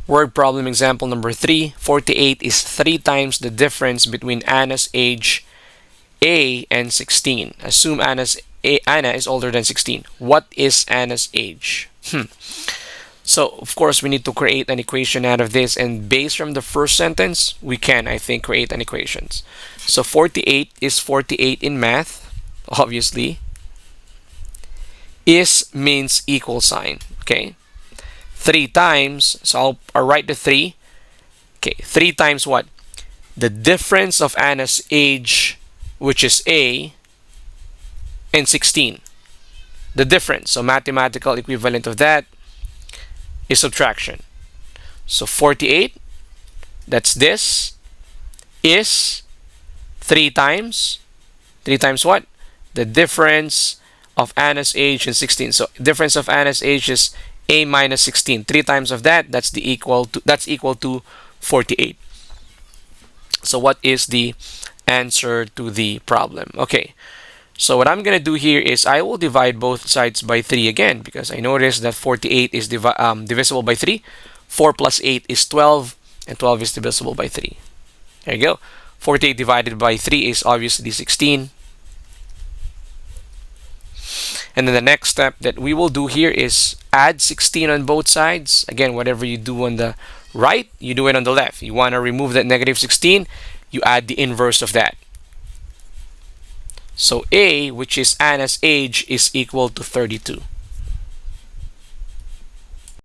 Word problem example number 3. 48 is 3 times the difference between Anna's age A and 16. Assume Anna is older than 16. What is Anna's age? So, of course, we need to create an equation out of this. And based from the first sentence, we can, I think, create an equation. So, 48 is 48 in math, obviously. Is means equal sign, okay? 3 times, so I'll write the 3. Okay, 3 times what? The difference of Anna's age, which is A, and 16. The difference, so mathematical equivalent of that is subtraction. So 48, that's this, is 3 times what? The difference of Anna's age and 16. So difference of Anna's age is A minus 16. 3 times of that, that's equal to 48. So what is the answer to the problem? Okay. So what I'm going to do here is I will divide both sides by 3 again, because I noticed that 48 is divisible by 3. 4 plus 8 is 12, and 12 is divisible by 3. There you go. 48 divided by 3 is obviously 16. And then the next step that we will do here is add 16 on both sides. Again, whatever you do on the right, you do it on the left. You want to remove that negative 16, you add the inverse of that. So A, which is Anna's age, is equal to 32.